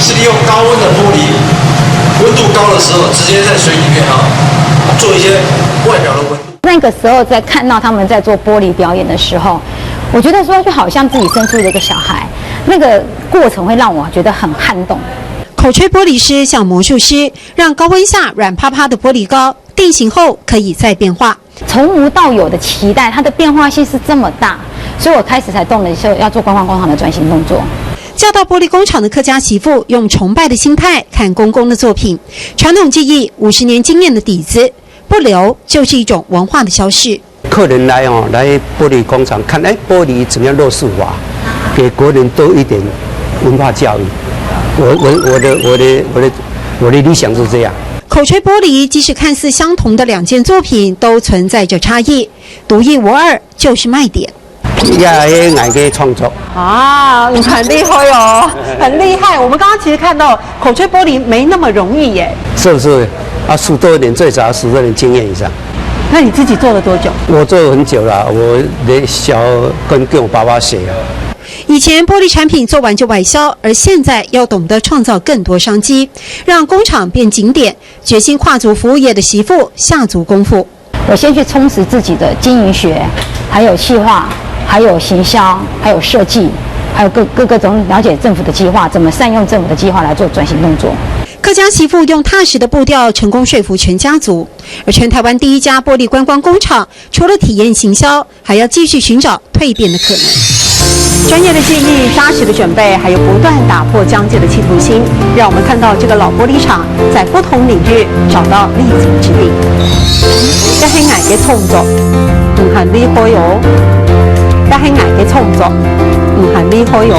是利用高温的玻璃，温度高的时候，直接在水里面做一些外表的温度。那个时候在看到他们在做玻璃表演的时候，我觉得说就好像自己生出了一个小孩，那个过程会让我觉得很撼动。口吹玻璃师像魔术师，让高温下软趴趴的玻璃膏定型后可以再变化。从无到有的期待，它的变化性是这么大，所以我开始才动了说要做观光工厂的转型动作。嫁到玻璃工厂的客家媳妇，用崇拜的心态看公公的作品，传统技艺50年经验的底子，不留就是一种文化的消逝。客人来玻璃工厂看，玻璃怎么样落术法，给国人多一点文化教育。我的理想是这样。口吹玻璃即使看似相同的两件作品，都存在着差异，独一无二就是卖点。也爱给创作啊，很厉害哦，很厉害。我们刚刚其实看到口吹玻璃没那么容易耶，是不是？数多一点，最少要10多年经验以上。那你自己做了多久？我做了很久了，我的小跟我爸爸学啊。以前玻璃产品做完就外销，而现在要懂得创造更多商机，让工厂变景点。决心跨足服务业的媳妇下足功夫。我先去充实自己的经营学，还有企划，还有行销，还有设计，还有各种了解政府的计划，怎么善用政府的计划来做转型动作。客家媳妇用踏实的步调成功说服全家族，而全台湾第一家玻璃观光工厂，除了体验行销，还要继续寻找蜕变的可能。专业的技艺、扎实的准备，还有不断打破疆界的企图心，让我们看到这个老玻璃厂在不同领域找到立足之地。一係捱嘅創作，唔係呢開哦；一係捱嘅創作，唔係呢開哦。